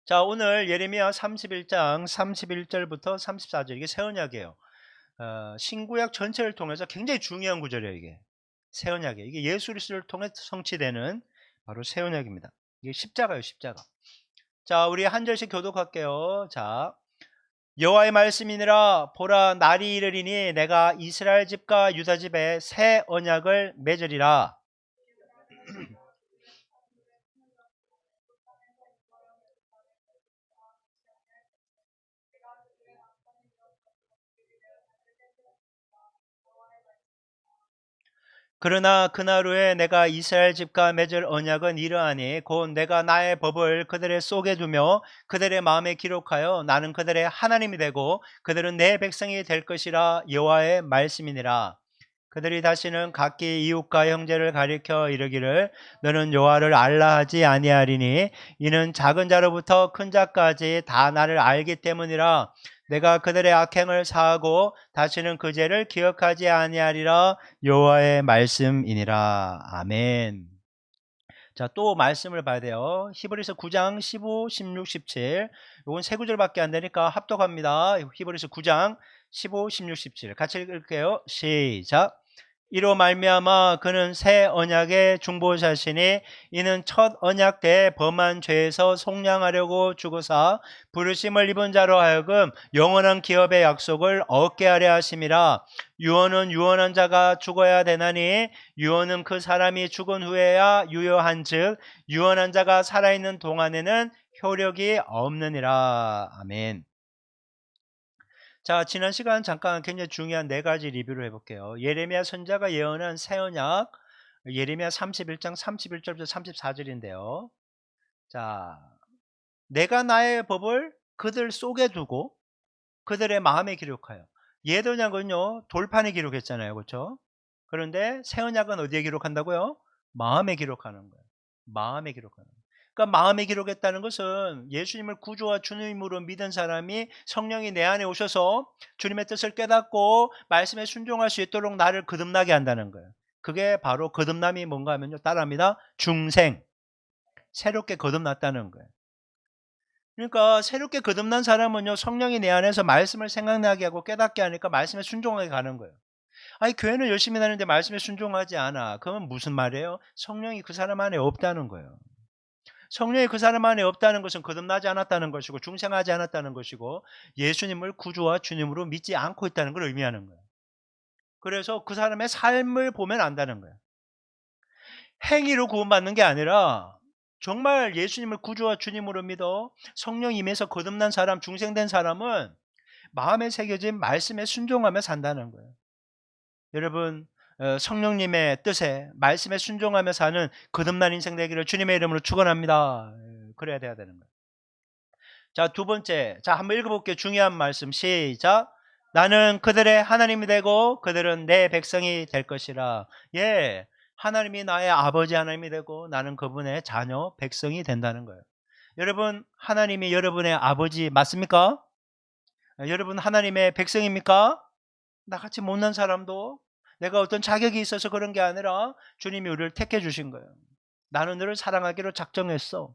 자, 오늘 예레미야 31장 31절부터 34절, 이게 새 언약이에요. 신구약 전체를 통해서 굉장히 중요한 구절이에요. 이게 새 언약이에요. 이게 예수 그리스도를 통해 성취되는 바로 새 언약입니다. 이게 십자가예요, 십자가. 자, 우리 한 절씩 교독할게요. 자, 여호와의 말씀이니라. 보라, 날이 이르리니 내가 이스라엘 집과 유다 집에 새 언약을 맺으리라. 그러나 그날 후에 내가 이스라엘 집과 맺을 언약은 이러하니 곧 내가 나의 법을 그들의 속에 두며 그들의 마음에 기록하여 나는 그들의 하나님이 되고 그들은 내 백성이 될 것이라. 여호와의 말씀이니라. 그들이 다시는 각기 이웃과 형제를 가리켜 이르기를 너는 여호와를 알라 하지 아니하리니 이는 작은 자로부터 큰 자까지 다 나를 알기 때문이라. 내가 그들의 악행을 사하고 다시는 그 죄를 기억하지 아니하리라. 여호와의 말씀이니라. 아멘. 자, 또 말씀을 봐야 돼요. 히브리서 9장 15, 16, 17. 이건 세 구절밖에 안 되니까 합독합니다. 히브리서 9장 15, 16, 17. 같이 읽을게요. 시작. 이로 말미암아 그는 새 언약의 중보자시니 이는 첫 언약 때 범한 죄에서 속량하려고 죽으사 부르심을 입은 자로 하여금 영원한 기업의 약속을 얻게 하려 하심이라. 유언은 유언한 자가 죽어야 되나니 유언은 그 사람이 죽은 후에야 유효한즉 유언한 자가 살아있는 동안에는 효력이 없느니라. 아멘. 자, 지난 시간 잠깐 굉장히 중요한 네 가지 리뷰를 해볼게요. 예레미야 선지자가 예언한 새 언약, 예레미야 31장 31절부터 34절인데요. 자, 내가 나의 법을 그들 속에 두고 그들의 마음에 기록하여. 옛 언약은요, 돌판에 기록했잖아요. 그렇죠? 그런데 새 언약은 어디에 기록한다고요? 마음에 기록하는 거예요. 마음에 기록하는 거예요. 그러니까 마음에 기록했다는 것은 예수님을 구주와 주님으로 믿은 사람이 성령이 내 안에 오셔서 주님의 뜻을 깨닫고 말씀에 순종할 수 있도록 나를 거듭나게 한다는 거예요. 그게 바로 거듭남이 뭔가 하면요, 따라합니다. 중생. 새롭게 거듭났다는 거예요. 그러니까 새롭게 거듭난 사람은요, 성령이 내 안에서 말씀을 생각나게 하고 깨닫게 하니까 말씀에 순종하게 가는 거예요. 아니, 교회는 열심히 다니는데 말씀에 순종하지 않아. 그건 무슨 말이에요? 성령이 그 사람 안에 없다는 거예요. 성령이 그 사람 안에 없다는 것은 거듭나지 않았다는 것이고 중생하지 않았다는 것이고 예수님을 구주와 주님으로 믿지 않고 있다는 걸 의미하는 거예요. 그래서 그 사람의 삶을 보면 안다는 거예요. 행위로 구원받는 게 아니라 정말 예수님을 구주와 주님으로 믿어 성령 임해서 거듭난 사람, 중생된 사람은 마음에 새겨진 말씀에 순종하며 산다는 거예요. 여러분, 성령님의 뜻에 말씀에 순종하며 사는 거듭난 인생 되기를 주님의 이름으로 축원합니다. 그래야 돼야 되는 거예요. 자, 두 번째. 자, 한번 읽어볼게요. 중요한 말씀. 시작. 나는 그들의 하나님이 되고 그들은 내 백성이 될 것이라. 예, 하나님이 나의 아버지 하나님이 되고 나는 그분의 자녀, 백성이 된다는 거예요. 여러분, 하나님이 여러분의 아버지 맞습니까? 여러분, 하나님의 백성입니까? 나같이 못난 사람도 내가 어떤 자격이 있어서 그런 게 아니라 주님이 우리를 택해 주신 거예요. 나는 너를 사랑하기로 작정했어.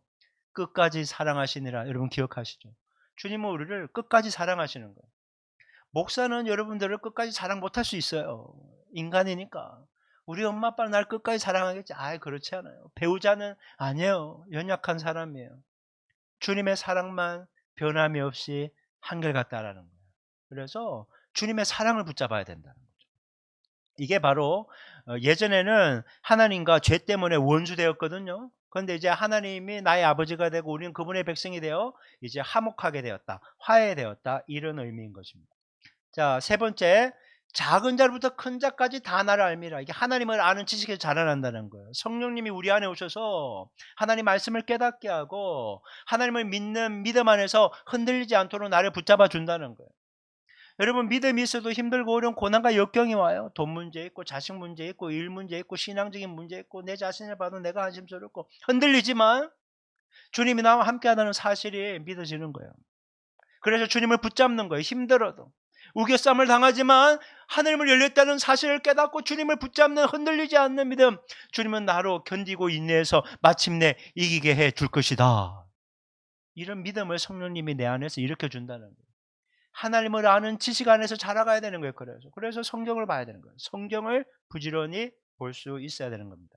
끝까지 사랑하시니라. 여러분 기억하시죠? 주님은 우리를 끝까지 사랑하시는 거예요. 목사는 여러분들을 끝까지 사랑 못할 수 있어요. 인간이니까. 우리 엄마 아빠는 날 끝까지 사랑하겠지. 그렇지 않아요. 배우자는 아니에요. 연약한 사람이에요. 주님의 사랑만 변함이 없이 한결같다라는 거예요. 그래서 주님의 사랑을 붙잡아야 된다는 거예요. 이게 바로 예전에는 하나님과 죄 때문에 원수되었거든요. 그런데 이제 하나님이 나의 아버지가 되고 우리는 그분의 백성이 되어 이제 화목하게 되었다. 화해되었다. 이런 의미인 것입니다. 자, 세 번째. 작은 자로부터 큰 자까지 다 나를 알미라. 이게 하나님을 아는 지식에서 자라난다는 거예요. 성령님이 우리 안에 오셔서 하나님 말씀을 깨닫게 하고 하나님을 믿는 믿음 안에서 흔들리지 않도록 나를 붙잡아 준다는 거예요. 여러분, 믿음이 있어도 힘들고 어려운 고난과 역경이 와요. 돈 문제 있고 자식 문제 있고 일 문제 있고 신앙적인 문제 있고 내 자신을 봐도 내가 안심스럽고 흔들리지만 주님이 나와 함께하다는 사실이 믿어지는 거예요. 그래서 주님을 붙잡는 거예요. 힘들어도 우겨쌈을 당하지만 하늘문이 열렸다는 사실을 깨닫고 주님을 붙잡는 흔들리지 않는 믿음. 주님은 나로 견디고 인내해서 마침내 이기게 해 줄 것이다. 이런 믿음을 성령님이 내 안에서 일으켜 준다는 거예요. 하나님을 아는 지식 안에서 자라가야 되는 거예요. 그래서 성경을 봐야 되는 거예요. 성경을 부지런히 볼 수 있어야 되는 겁니다.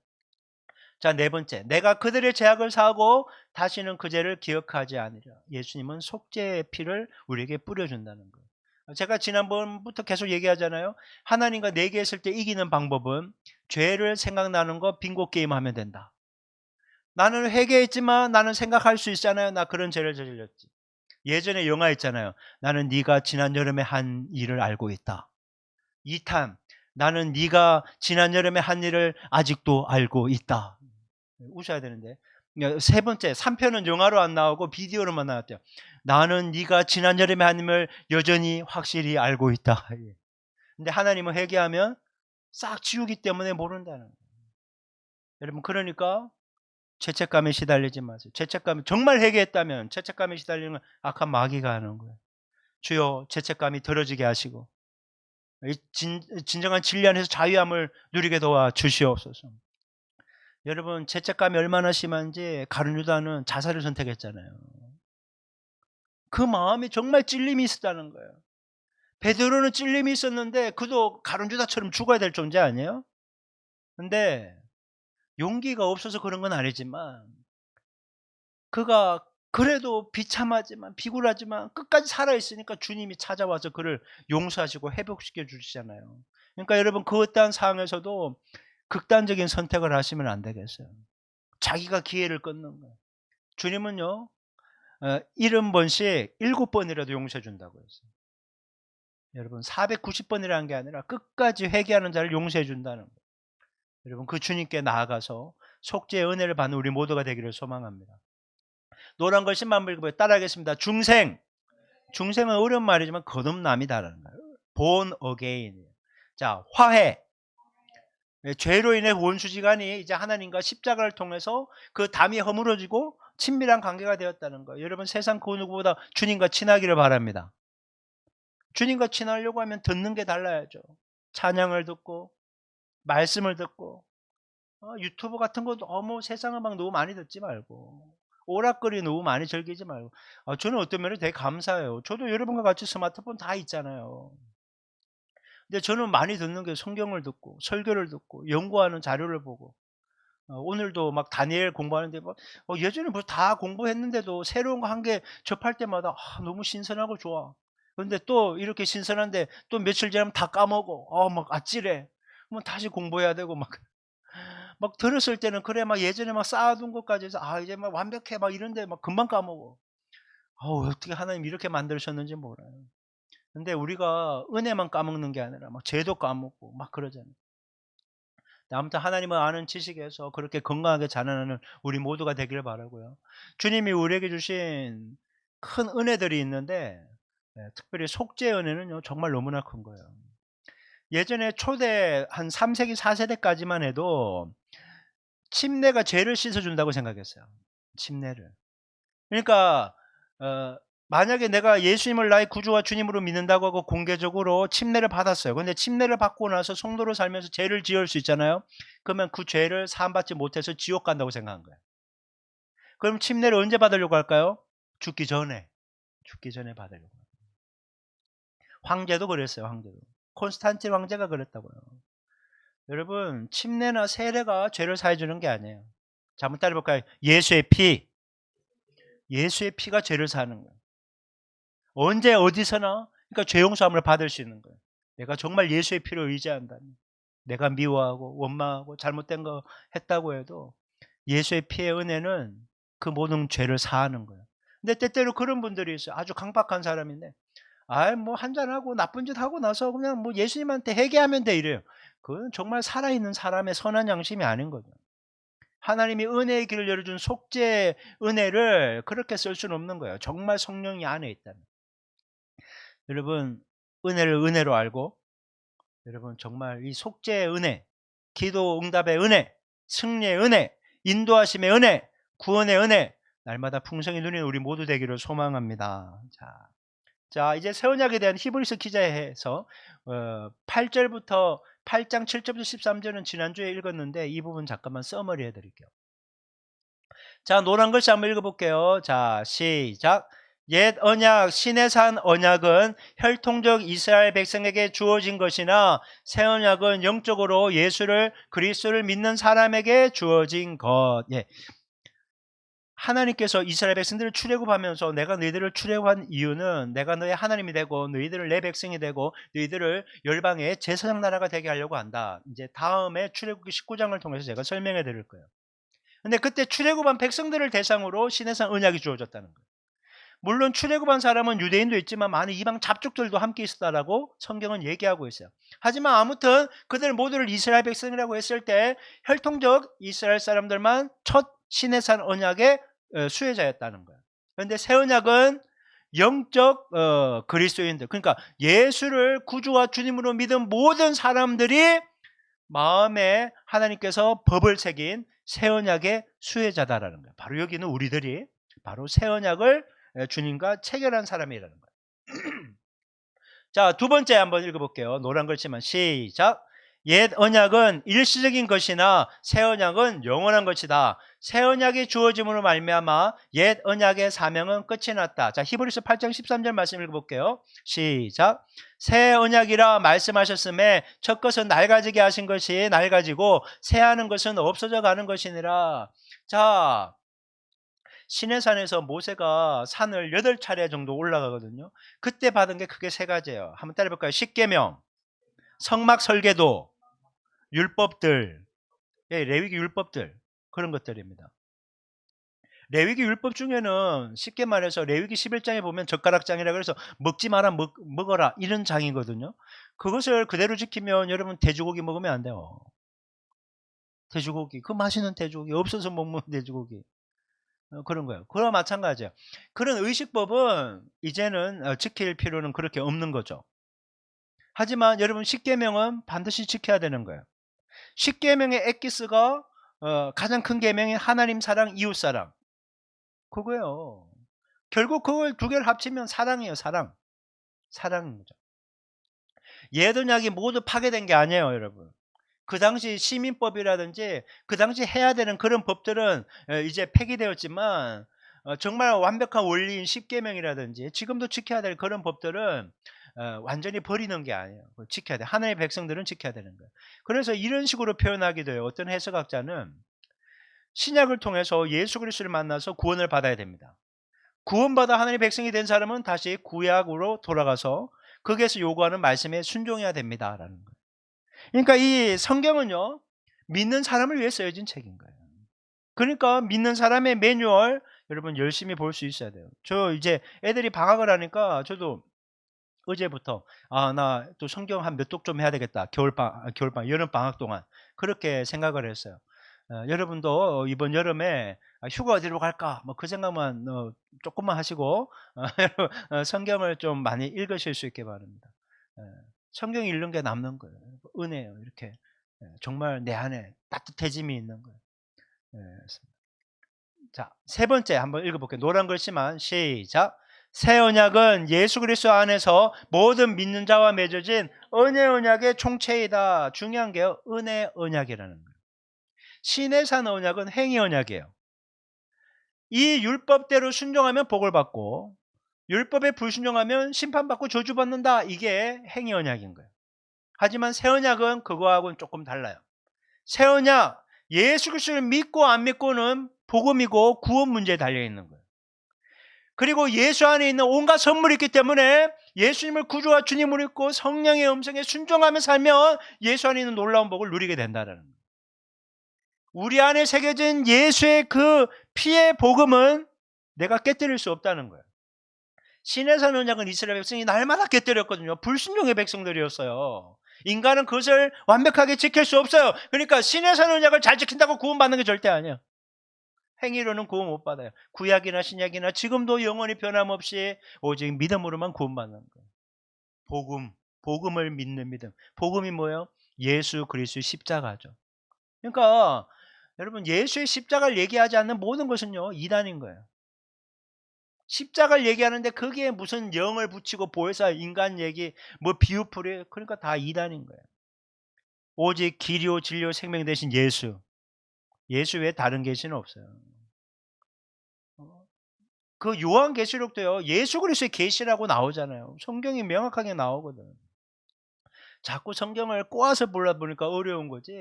자, 네 번째, 내가 그들의 죄악을 사하고 다시는 그 죄를 기억하지 않으리라. 예수님은 속죄의 피를 우리에게 뿌려준다는 거예요. 제가 지난번부터 계속 얘기하잖아요. 하나님과 내기했을 때 이기는 방법은 죄를 생각나는 거 빙고 게임 하면 된다. 나는 회개했지만 나는 생각할 수 있잖아요. 나 그런 죄를 저질렀지. 예전에 영화 있잖아요. 나는 네가 지난 여름에 한 일을 알고 있다. 2탄, 나는 네가 지난 여름에 한 일을 아직도 알고 있다. 우셔야 되는데. 세 번째, 3편은 영화로 안 나오고 비디오로만 나왔대요. 나는 네가 지난 여름에 한 일을 여전히 확실히 알고 있다. 근데 하나님은 회개하면 싹 지우기 때문에 모른다는 거예요. 여러분, 그러니까 죄책감에 시달리지 마세요. 죄책감이 정말 회개했다면 죄책감에 시달리는 건 악한 마귀가 하는 거예요. 주여, 죄책감이 덜어지게 하시고 진정한 진리 안에서 자유함을 누리게 도와 주시옵소서. 여러분, 죄책감이 얼마나 심한지 가룟 유다는 자살을 선택했잖아요. 그 마음이 정말 찔림이 있었다는 거예요. 베드로는 찔림이 있었는데 그도 가룟 유다처럼 죽어야 될 존재 아니에요? 근데 용기가 없어서 그런 건 아니지만 그가 그래도 비참하지만 비굴하지만 끝까지 살아있으니까 주님이 찾아와서 그를 용서하시고 회복시켜 주시잖아요. 그러니까 여러분, 그 어떠한 상황에서도 극단적인 선택을 하시면 안 되겠어요. 자기가 기회를 끊는 거예요. 주님은요, 70번씩 7번이라도 용서해 준다고 했어요. 여러분, 490번이라는 게 아니라 끝까지 회개하는 자를 용서해 준다는 거예요. 여러분, 그 주님께 나아가서 속죄의 은혜를 받는 우리 모두가 되기를 소망합니다. 노란 걸 10만 불 따라하겠습니다. 중생. 중생은 어려운 말이지만 거듭남이다라는 거예요. born again. 자, 화해. 죄로 인해 원수지간이 이제 하나님과 십자가를 통해서 그 담이 허물어지고 친밀한 관계가 되었다는 거예요. 여러분, 세상 그 누구보다 주님과 친하기를 바랍니다. 주님과 친하려고 하면 듣는 게 달라야죠. 찬양을 듣고 말씀을 듣고 유튜브 같은 거 너무 세상 음악 너무 많이 듣지 말고 오락거리 너무 많이 즐기지 말고. 저는 어떤 면에 되게 감사해요. 저도 여러분과 같이 스마트폰 다 있잖아요. 근데 저는 많이 듣는 게 성경을 듣고 설교를 듣고 연구하는 자료를 보고 오늘도 막 다니엘 공부하는데 예전에 뭐 다 공부했는데도 새로운 거 한 개 접할 때마다 너무 신선하고 좋아. 그런데 또 이렇게 신선한데 또 며칠 지나면 다 까먹어. 막 아찔해. 그러면 다시 공부해야 되고 막 들었을 때는 그래 막 예전에 막 쌓아둔 것까지 해서 이제 막 완벽해 막 이런데 막 금방 까먹어. 어떻게 하나님 이렇게 만드셨는지 몰라요. 근데 우리가 은혜만 까먹는 게 아니라 막 죄도 까먹고 막 그러잖아요. 아무튼 하나님을 아는 지식에서 그렇게 건강하게 자라나는 우리 모두가 되기를 바라고요. 주님이 우리에게 주신 큰 은혜들이 있는데 특별히 속죄 은혜는요 정말 너무나 큰 거예요. 예전에 초대 한 3세기 4세대까지만 해도 침례가 죄를 씻어준다고 생각했어요. 침례를. 그러니까 만약에 내가 예수님을 나의 구주와 주님으로 믿는다고 하고 공개적으로 침례를 받았어요. 근데 침례를 받고 나서 성도로 살면서 죄를 지을 수 있잖아요. 그러면 그 죄를 사함받지 못해서 지옥 간다고 생각한 거예요. 그럼 침례를 언제 받으려고 할까요? 죽기 전에. 죽기 전에 받으려고. 황제도 그랬어요. 황제도. 콘스탄틴 황제가 그랬다고요. 여러분, 침례나 세례가 죄를 사해 주는 게 아니에요. 자, 한번 따라해볼까요? 예수의 피. 예수의 피가 죄를 사하는 거예요. 언제 어디서나 그러니까 죄 용서함을 받을 수 있는 거예요. 내가 정말 예수의 피를 의지한다면, 내가 미워하고 원망하고 잘못된 거 했다고 해도 예수의 피의 은혜는 그 모든 죄를 사하는 거예요. 근데 때때로 그런 분들이 있어요. 아주 강박한 사람인데 뭐 한잔하고 나쁜 짓 하고 나서 그냥 뭐 예수님한테 회개하면 돼 이래요. 그건 정말 살아있는 사람의 선한 양심이 아닌 거죠. 하나님이 은혜의 길을 열어준 속죄 은혜를 그렇게 쓸 수는 없는 거예요. 정말 성령이 안에 있다면. 여러분, 은혜를 은혜로 알고 여러분 정말 이 속죄의 은혜, 기도 응답의 은혜, 승리의 은혜, 인도하심의 은혜, 구원의 은혜 날마다 풍성히 누리는 우리 모두 되기를 소망합니다. 자, 이제 새 언약에 대한 히브리서 기자에서 8절부터 8장 7절부터 13절은 지난주에 읽었는데 이 부분 잠깐만 서머리 해드릴게요. 자, 노란 글씨 한번 읽어볼게요. 자, 시작. 옛 언약, 신의 산 언약은 혈통적 이스라엘 백성에게 주어진 것이나 새 언약은 영적으로 예수를 그리스도를 믿는 사람에게 주어진 것. 예. 하나님께서 이스라엘 백성들을 출애굽하면서 내가 너희들을 출애굽한 이유는 내가 너의 하나님이 되고 너희들을 내 백성이 되고 너희들을 열방의 제사장 나라가 되게 하려고 한다. 이제 다음에 출애굽기 19장을 통해서 제가 설명해 드릴 거예요. 근데 그때 출애굽한 백성들을 대상으로 신의 산 언약이 주어졌다는 거예요. 물론 출애굽한 사람은 유대인도 있지만 많은 이방 잡족들도 함께 있었다라고 성경은 얘기하고 있어요. 하지만 아무튼 그들 모두를 이스라엘 백성이라고 했을 때 혈통적 이스라엘 사람들만 첫 신의 산 언약의 수혜자였다는 거예요. 그런데 새 언약은 영적 그리스도인들, 그러니까 예수를 구주와 주님으로 믿은 모든 사람들이 마음에 하나님께서 법을 새긴 새 언약의 수혜자다라는 거예요. 바로 여기는 우리들이 바로 새 언약을 주님과 체결한 사람이라는 거예요. 자, 두 번째 한번 읽어볼게요. 노란 글씨만 시작. 옛 언약은 일시적인 것이나 새 언약은 영원한 것이다. 새 언약이 주어짐으로 말미암아 옛 언약의 사명은 끝이 났다. 자, 히브리서 8장 13절 말씀 읽어볼게요. 시작. 새 언약이라 말씀하셨음에 첫 것은 낡아지게 하신 것이 낡아지고 새하는 것은 없어져 가는 것이니라. 자, 시내산에서 모세가 산을 8차례 정도 올라가거든요. 그때 받은 게 크게 세 가지예요. 한번 따라해볼까요? 십계명, 성막 설계도, 율법들, 예, 레위기 율법들, 그런 것들입니다. 레위기 율법 중에는 쉽게 말해서 레위기 11장에 보면 젓가락장이라 그래서 먹지 마라 먹어라 이런 장이거든요. 그것을 그대로 지키면 여러분 돼지고기 먹으면 안 돼요. 돼지고기, 그 맛있는 돼지고기, 없어서 못 먹는 돼지고기. 그런 거예요. 그와 마찬가지예요. 그런 의식법은 이제는 지킬 필요는 그렇게 없는 거죠. 하지만 여러분 십계명은 반드시 지켜야 되는 거예요. 십계명의 엑기스가 가장 큰 계명인 하나님 사랑, 이웃 사랑. 그거예요. 결국 그걸 두 개를 합치면 사랑이에요. 사랑. 사랑인 거죠. 옛 언약이 모두 파괴된 게 아니에요, 여러분. 그 당시 시민법이라든지 그 당시 해야 되는 그런 법들은 이제 폐기되었지만 정말 완벽한 원리인 십계명이라든지 지금도 지켜야 될 그런 법들은 완전히 버리는 게 아니에요. 그걸 지켜야 돼. 하나님의 백성들은 지켜야 되는 거예요. 그래서 이런 식으로 표현하기도 해요. 어떤 해석학자는 신약을 통해서 예수 그리스도를 만나서 구원을 받아야 됩니다. 구원받아 하나님의 백성이 된 사람은 다시 구약으로 돌아가서 거기에서 요구하는 말씀에 순종해야 됩니다라는 거예요. 그러니까 이 성경은요, 믿는 사람을 위해 쓰여진 책인 거예요. 그러니까 믿는 사람의 매뉴얼 여러분 열심히 볼 수 있어야 돼요. 저 이제 애들이 방학을 하니까 저도 어제부터 나 또 성경 한 몇 독 좀 해야 되겠다. 겨울방 여름 방학 동안 그렇게 생각을 했어요. 여러분도 이번 여름에 휴가 어디로 갈까? 뭐 그 생각만 조금만 하시고 성경을 좀 많이 읽으실 수 있게 바랍니다. 예, 성경 읽는 게 남는 거예요. 은혜예요. 이렇게 정말 내 안에 따뜻해짐이 있는 거예요. 예, 자, 세 번째 한번 읽어볼게요. 노란 글씨만 시작. 새 언약은 예수 그리스도 안에서 모든 믿는 자와 맺어진 은혜 언약의 총체이다. 중요한 게요. 은혜 언약이라는 거예요. 신의 산 언약은 행위 언약이에요. 이 율법대로 순종하면 복을 받고 율법에 불순종하면 심판받고 저주받는다. 이게 행위 언약인 거예요. 하지만 새 언약은 그거하고는 조금 달라요. 새 언약, 예수 그리스도를 믿고 안 믿고는 복음이고 구원 문제에 달려 있는 거예요. 그리고 예수 안에 있는 온갖 선물이 있기 때문에 예수님을 구주와 주님으로 믿고 성령의 음성에 순종하며 살면 예수 안에 있는 놀라운 복을 누리게 된다는 거예요. 우리 안에 새겨진 예수의 그 피의 복음은 내가 깨뜨릴 수 없다는 거예요. 신의 산 언약은 이스라엘 백성이 날마다 깨뜨렸거든요. 불순종의 백성들이었어요. 인간은 그것을 완벽하게 지킬 수 없어요. 그러니까 신의 산 언약을 잘 지킨다고 구원받는 게 절대 아니에요. 행위로는 구원 못 받아요. 구약이나 신약이나 지금도 영원히 변함없이 오직 믿음으로만 구원받는 거예요. 복음을 믿는 믿음. 복음이 뭐예요? 예수 그리스도의 십자가죠. 그러니까 여러분 예수의 십자가를 얘기하지 않는 모든 것은요 이단인 거예요. 십자가를 얘기하는데 거기에 무슨 영을 붙이고 보혜사 인간 얘기 뭐 비유풀이 그러니까 다 이단인 거예요. 오직 길이요 진리요 생명 되신 예수 외에 다른 계시는 없어요. 그 요한계시록도요. 예수 그리스도의 계시라고 나오잖아요. 성경이 명확하게 나오거든. 자꾸 성경을 꼬아서 보려 보니까 어려운 거지.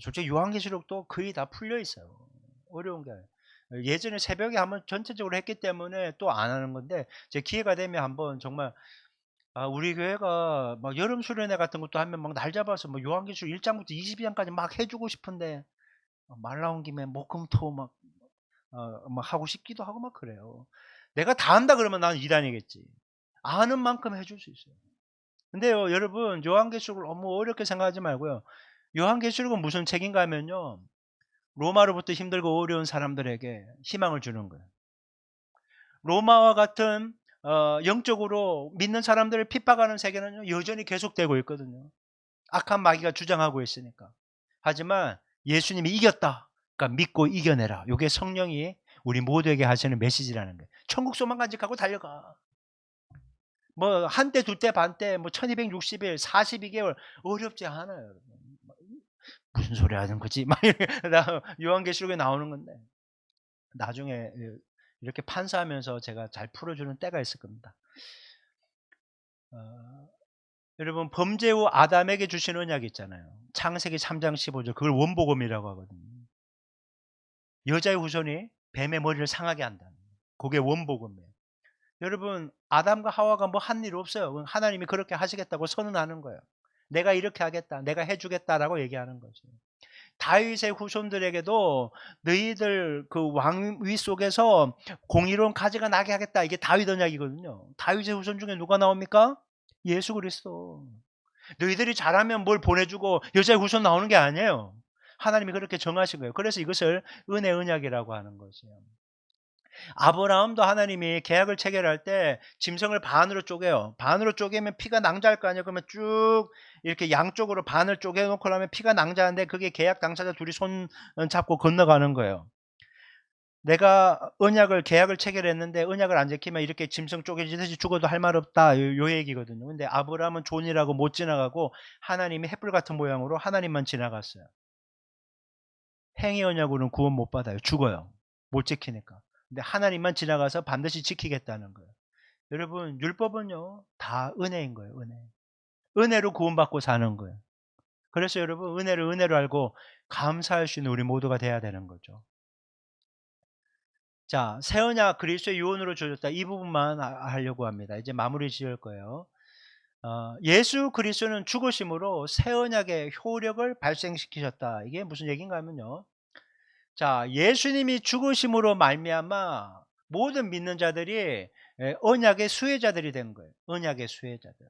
솔직히 요한계시록도 거의 다 풀려 있어요. 어려운 게 아니에요. 예전에 새벽에 한번 전체적으로 했기 때문에 또 안 하는 건데, 제 기회가 되면 한번 정말 우리 교회가 막 여름 수련회 같은 것도 하면 막 날 잡아서 뭐 요한계시록 1장부터 22장까지 막 해주고 싶은데, 말 나온 김에 목금토 막 하고 싶기도 하고 막 그래요. 내가 다 한다 그러면 나는 이단이겠지. 아는 만큼 해줄 수 있어요. 근데요, 여러분, 요한계시록을 너무 어렵게 생각하지 말고요. 요한계시록은 무슨 책인가 하면요, 로마로부터 힘들고 어려운 사람들에게 희망을 주는 거예요. 로마와 같은 영적으로 믿는 사람들을 핍박하는 세계는 여전히 계속되고 있거든요. 악한 마귀가 주장하고 있으니까. 하지만 예수님이 이겼다. 그러니까 믿고 이겨내라. 이게 성령이 우리 모두에게 하시는 메시지라는 거예요. 천국 소망 간직하고 달려가. 뭐 한때, 두때, 반때, 뭐 1260일, 42개월 어렵지 않아요, 여러분. 무슨 소리 하는 거지? 막 요한계시록에 나오는 건데, 나중에 이렇게 판사하면서 제가 잘 풀어주는 때가 있을 겁니다. 여러분, 범죄 후 아담에게 주신 언약이 있잖아요. 창세기 3장 15절, 그걸 원복음이라고 하거든요. 여자의 후손이 뱀의 머리를 상하게 한다는, 그게 원복음이에요. 여러분, 아담과 하와가 뭐 한 일 없어요. 하나님이 그렇게 하시겠다고 선언하는 거예요. 내가 이렇게 하겠다, 내가 해주겠다라고 얘기하는 거죠. 다윗의 후손들에게도 너희들 그 왕위 속에서 공의로운 가지가 나게 하겠다, 이게 다윗 언약이거든요. 다윗의 후손 중에 누가 나옵니까? 예수 그리스도. 너희들이 잘하면 뭘 보내주고 여자의 후손 나오는 게 아니에요. 하나님이 그렇게 정하신 거예요. 그래서 이것을 은혜 언약이라고 하는 거죠. 아브라함도 하나님이 계약을 체결할 때 짐승을 반으로 쪼개요. 반으로 쪼개면 피가 낭자할 거 아니에요. 그러면 쭉 이렇게 양쪽으로 반을 쪼개놓고 나면 피가 낭자하는데, 그게 계약 당사자 둘이 손 잡고 건너가는 거예요. 내가 계약을 체결했는데 언약을 안 지키면 이렇게 짐승 쪼개지듯이 죽어도 할 말 없다, 요 얘기거든요. 근데 아브라함은 존이라고 못 지나가고 하나님이 횃불 같은 모양으로 하나님만 지나갔어요. 행위 언약으로는 구원 못 받아요. 죽어요. 못 지키니까. 근데 하나님만 지나가서 반드시 지키겠다는 거예요. 여러분, 율법은요, 다 은혜인 거예요. 은혜로 구원받고 사는 거예요. 그래서 여러분, 은혜를 은혜로 알고 감사할 수 있는 우리 모두가 돼야 되는 거죠. 자, 새 언약 그리스도의 유언으로 주어졌다, 이 부분만 하려고 합니다. 이제 마무리 지을 거예요. 예수 그리스도는 죽으심으로 새 언약의 효력을 발생시키셨다. 이게 무슨 얘기인가 하면요, 자, 예수님이 죽으심으로 말미암아 모든 믿는 자들이 언약의 수혜자들이 된 거예요. 언약의 수혜자들.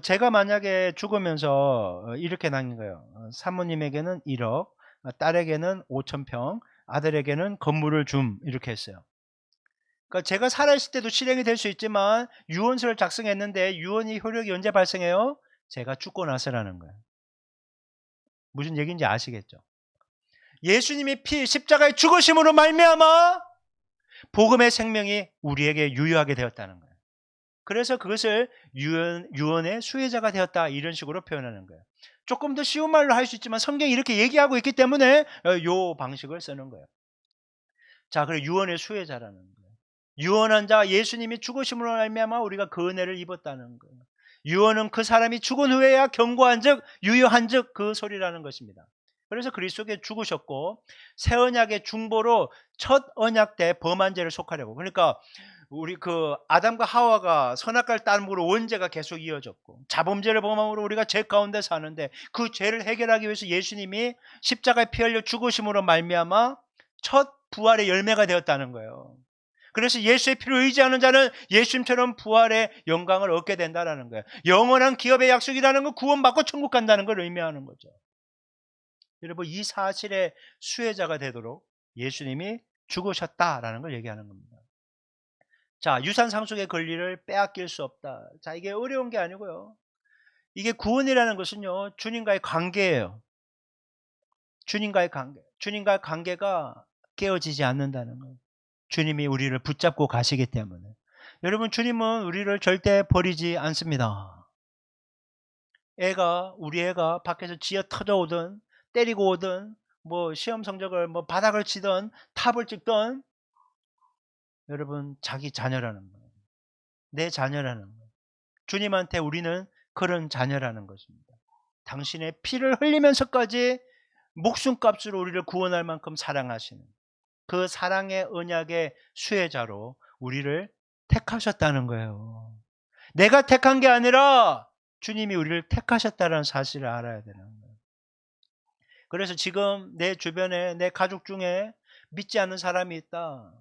제가 만약에 죽으면서 이렇게 남긴 거예요. 사모님에게는 1억, 딸에게는 5,000평, 아들에게는 건물을 이렇게 했어요. 그러니까 제가 살아있을 때도 실행이 될 수 있지만, 유언서를 작성했는데 유언이 효력이 언제 발생해요? 제가 죽고 나서라는 거예요. 무슨 얘기인지 아시겠죠? 예수님이 십자가의 죽으심으로 말미암아 복음의 생명이 우리에게 유효하게 되었다는 거예요. 그래서 그것을 유언의 수혜자가 되었다, 이런 식으로 표현하는 거예요. 조금 더 쉬운 말로 할 수 있지만 성경이 이렇게 얘기하고 있기 때문에 요 방식을 쓰는 거예요. 자, 그리고 유언의 수혜자라는 거예요. 유언한 자, 예수님이 죽으심으로 말미암아 우리가 그 은혜를 입었다는 거예요. 유언은 그 사람이 죽은 후에야 견고한 즉 유효한 즉 그 소리라는 것입니다. 그래서 그리스도께 죽으셨고 새 언약의 중보로 첫 언약 때 범한 죄를 속하려고. 그러니까 우리 아담과 하와가 선악과를 따름으로 원죄가 계속 이어졌고, 자범죄를 범함으로 우리가 죄 가운데 사는데, 그 죄를 해결하기 위해서 예수님이 십자가에 피 흘려 죽으심으로 말미암아 첫 부활의 열매가 되었다는 거예요. 그래서 예수의 피를 의지하는 자는 예수님처럼 부활의 영광을 얻게 된다는 거예요. 영원한 기업의 약속이라는 건 구원받고 천국 간다는 걸 의미하는 거죠. 여러분, 이 사실의 수혜자가 되도록 예수님이 죽으셨다라는 걸 얘기하는 겁니다. 자, 유산 상속의 권리를 빼앗길 수 없다. 자, 이게 어려운 게 아니고요. 이게 구원이라는 것은요, 주님과의 관계예요. 주님과의 관계. 주님과의 관계가 깨어지지 않는다는 거예요. 주님이 우리를 붙잡고 가시기 때문에. 여러분, 주님은 우리를 절대 버리지 않습니다. 우리 애가 밖에서 지어 터져오든 때리고 오든 뭐 시험 성적을 뭐 바닥을 치든 탑을 찍든 여러분 자기 자녀라는 거예요. 내 자녀라는 거예요. 주님한테 우리는 그런 자녀라는 것입니다. 당신의 피를 흘리면서까지 목숨값으로 우리를 구원할 만큼 사랑하시는 그 사랑의 언약의 수혜자로 우리를 택하셨다는 거예요. 내가 택한 게 아니라 주님이 우리를 택하셨다는 사실을 알아야 되는 거예요. 그래서 지금 내 주변에 내 가족 중에 믿지 않는 사람이 있다.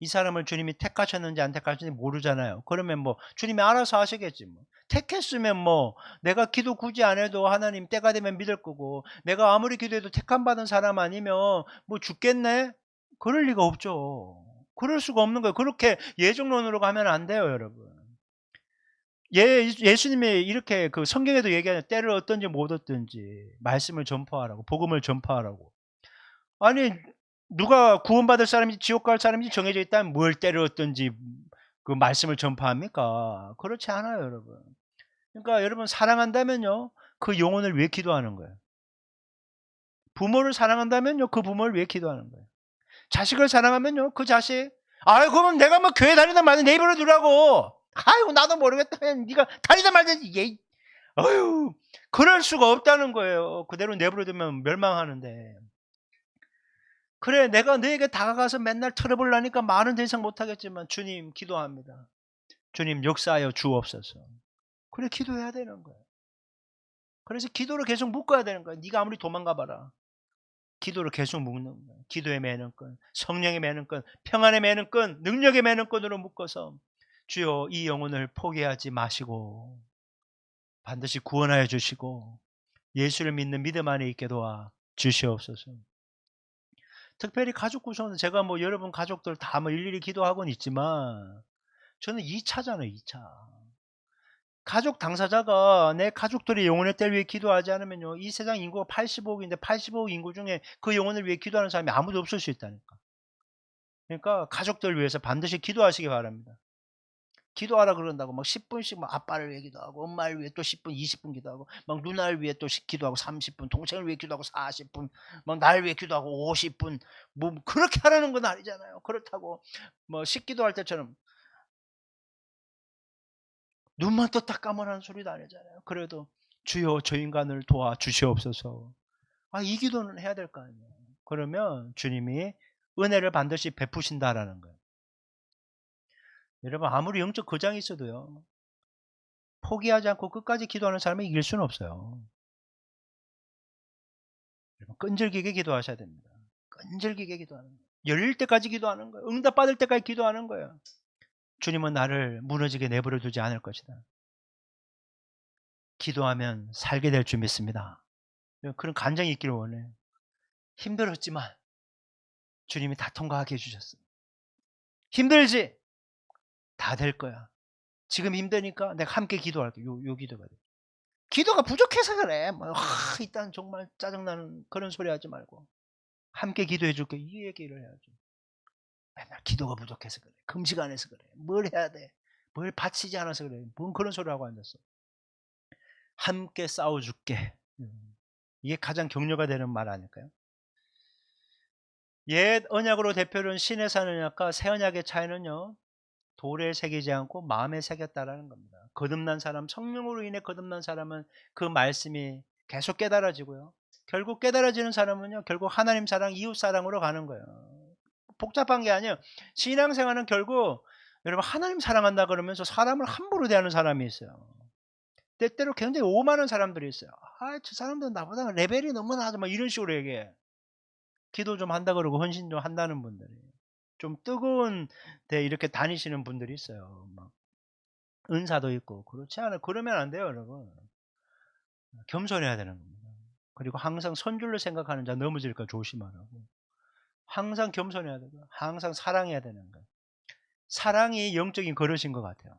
이 사람을 주님이 택하셨는지 안 택하셨는지 모르잖아요. 그러면 뭐 주님이 알아서 하시겠지 뭐. 택했으면 뭐 내가 기도 굳이 안 해도 하나님 때가 되면 믿을 거고, 내가 아무리 기도해도 택함 받은 사람 아니면 뭐 죽겠네? 그럴 리가 없죠. 그럴 수가 없는 거예요. 그렇게 예정론으로 가면 안 돼요, 여러분. 예수님이 이렇게 그 성경에도 얘기하는 때를 얻든지 못 얻든지 말씀을 전파하라고, 복음을 전파하라고. 아니, 누가 구원받을 사람인지 지옥 갈 사람인지 정해져 있다면 뭘 때를 얻든지 그 말씀을 전파합니까? 그렇지 않아요, 여러분. 그러니까 여러분 사랑한다면요, 그 영혼을 위해 기도하는 거예요. 부모를 사랑한다면요, 그 부모를 위해 기도하는 거예요. 자식을 사랑하면요, 그 자식, 아이 그러면 내가 뭐 교회 다니다 말든 내버려 두라고. 아이고 나도 모르겠다. 네가 다니다 말든지. 얘, 어휴, 그럴 수가 없다는 거예요. 그대로 내버려 두면 멸망하는데. 그래, 내가 너에게 다가가서 맨날 털어보려니까 말은 더 이상 못하겠지만 주님 기도합니다. 주님 역사하여 주옵소서. 그래, 기도해야 되는 거예요. 그래서 기도를 계속 묶어야 되는 거예요. 네가 아무리 도망가 봐라. 기도를 계속 묶는 거예요. 기도의 매는 끈, 성령의 매는 끈, 평안의 매는 끈, 능력의 매는 끈으로 묶어서 주여 이 영혼을 포기하지 마시고 반드시 구원하여 주시고 예수를 믿는 믿음 안에 있게 도와 주시옵소서. 특별히 가족 구성은 제가 뭐 여러분 가족들 다 뭐 일일이 기도하고는 있지만 저는 2차잖아요, 2차. 가족 당사자가 내 가족들의 영혼의 때를 위해 기도하지 않으면요, 이 세상 인구가 85억인데 85억 인구 중에 그 영혼을 위해 기도하는 사람이 아무도 없을 수 있다니까. 그러니까 가족들을 위해서 반드시 기도하시기 바랍니다. 기도하라 그런다고 막 10분씩 막 아빠를 위해 기도하고 엄마를 위해 또 10분, 20분 기도하고 막 누나를 위해 또 기도하고 30분, 동생을 위해 기도하고 40분, 막 나를 위해 기도하고 50분, 뭐 그렇게 하라는 건 아니잖아요. 그렇다고 뭐 식기도할 때처럼 눈만 떴다 감으라는 소리도 아니잖아요. 그래도 주여 저 인간을 도와 주시옵소서. 아, 이 기도는 해야 될 거 아니에요. 그러면 주님이 은혜를 반드시 베푸신다라는 거예요. 여러분 아무리 영적 거장이 있어도요, 포기하지 않고 끝까지 기도하는 사람이 이길 수는 없어요. 여러분 끈질기게 기도하셔야 됩니다. 끈질기게 기도하는 거예요. 열릴 때까지 기도하는 거예요. 응답받을 때까지 기도하는 거예요. 주님은 나를 무너지게 내버려 두지 않을 것이다. 기도하면 살게 될 줄 믿습니다. 그런 간증이 있기를 원해요. 힘들었지만 주님이 다 통과하게 해주셨어요. 힘들지? 다 될 거야. 지금 힘드니까 내가 함께 기도할게. 요 기도가 돼. 기도가 부족해서 그래. 뭐, 일단 정말 짜증나는 그런 소리 하지 말고. 함께 기도해 줄게. 이 얘기를 해야죠. 맨날 기도가 부족해서 그래. 금식 안 해서 그래. 뭘 해야 돼? 뭘 바치지 않아서 그래. 뭔 그런 소리 하고 앉았어. 함께 싸워줄게. 이게 가장 격려가 되는 말 아닐까요? 옛 언약으로 대표는 신의 산 언약과 새 언약의 차이는요, 돌에 새기지 않고 마음에 새겼다라는 겁니다. 거듭난 사람, 성령으로 인해 거듭난 사람은 그 말씀이 계속 깨달아지고요. 결국 깨달아지는 사람은요, 결국 하나님 사랑, 이웃 사랑으로 가는 거예요. 복잡한 게 아니에요. 신앙생활은 결국 여러분 하나님 사랑한다 그러면서 사람을 함부로 대하는 사람이 있어요. 때때로 굉장히 오만한 사람들이 있어요. 아, 저 사람들은 나보다 레벨이 너무 낮아. 막 이런 식으로 얘기해. 기도 좀 한다 그러고 헌신 좀 한다는 분들이. 좀 뜨거운 데 이렇게 다니시는 분들이 있어요. 막 은사도 있고. 그렇지 않아요. 그러면 안 돼요, 여러분. 겸손해야 되는 겁니다. 그리고 항상 선줄로 생각하는 자 넘어질까 조심하라고. 항상 겸손해야 되고 항상 사랑해야 되는 거예요. 사랑이 영적인 그릇인 것 같아요.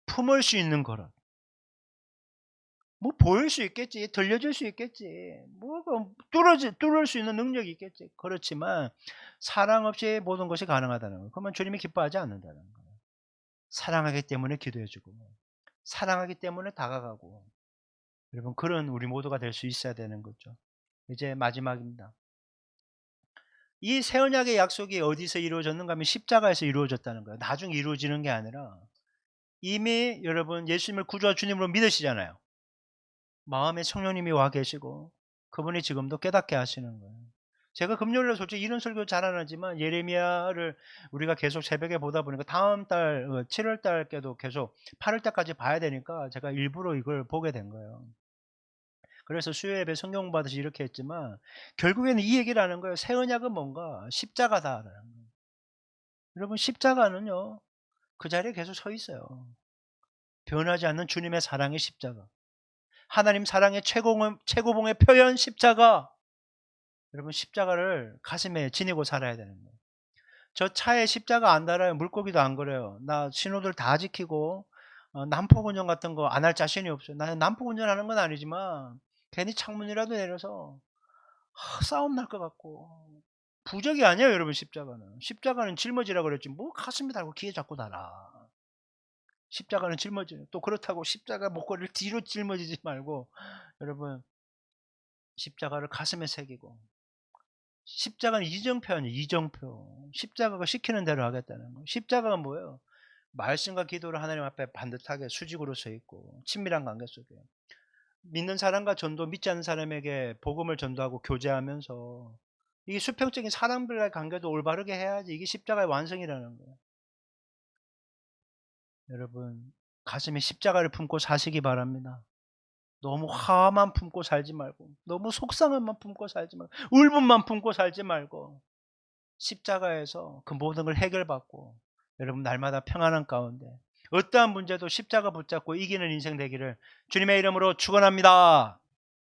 품을 수 있는 그릇. 뭐 보일 수 있겠지. 들려줄 수 있겠지. 뭐 뚫을 수 있는 능력이 있겠지. 그렇지만 사랑 없이 모든 것이 가능하다는 거예요. 그러면 주님이 기뻐하지 않는다는 거예요. 사랑하기 때문에 기도해 주고 사랑하기 때문에 다가가고, 여러분 그런 우리 모두가 될 수 있어야 되는 거죠. 이제 마지막입니다. 이 새 언약의 약속이 어디서 이루어졌는가 하면 십자가에서 이루어졌다는 거예요. 나중에 이루어지는 게 아니라 이미 여러분 예수님을 구주와 주님으로 믿으시잖아요. 마음에 성령님이 와 계시고 그분이 지금도 깨닫게 하시는 거예요. 제가 금요일날 솔직히 이런 설교 잘 안 하지만 예레미야를 우리가 계속 새벽에 보다 보니까 다음 달 7월 달께도 계속 8월 달까지 봐야 되니까 제가 일부러 이걸 보게 된 거예요. 그래서 수요 예배 성경 공부하듯이 이렇게 했지만 결국에는 이 얘기를 하는 거예요. 새 언약은 뭔가 십자가다라는 거예요. 여러분 십자가는요. 그 자리에 계속 서 있어요. 변하지 않는 주님의 사랑의 십자가. 하나님 사랑의 최고봉의 표현 십자가. 여러분 십자가를 가슴에 지니고 살아야 되는 거예요. 저 차에 십자가 안 달아요. 물고기도 안 그래요. 나 신호들 다 지키고 난폭 운전 같은 거 안 할 자신이 없어요. 나는 난폭 운전하는 건 아니지만 괜히 창문이라도 내려서 싸움 날 것 같고. 부적이 아니에요 여러분 십자가는. 십자가는 짊어지라 그랬지 뭐 가슴에 달고 귀에 잡고 달아. 십자가는 짊어져요. 또 그렇다고 십자가 목걸이를 뒤로 짊어지지 말고 여러분 십자가를 가슴에 새기고 십자가는 이정표 아니에요. 이정표. 십자가가 시키는 대로 하겠다는 거. 십자가가 뭐예요? 말씀과 기도를 하나님 앞에 반듯하게 수직으로 서 있고 친밀한 관계 속에 믿는 사람과 전도 믿지 않는 사람에게 복음을 전도하고 교제하면서 이게 수평적인 사람들과의 관계도 올바르게 해야지 이게 십자가의 완성이라는 거예요. 여러분 가슴에 십자가를 품고 사시기 바랍니다. 너무 화만 품고 살지 말고 너무 속상함만 품고 살지 말고 울분만 품고 살지 말고 십자가에서 그 모든 걸 해결받고 여러분 날마다 평안한 가운데 어떠한 문제도 십자가 붙잡고 이기는 인생 되기를 주님의 이름으로 축원합니다.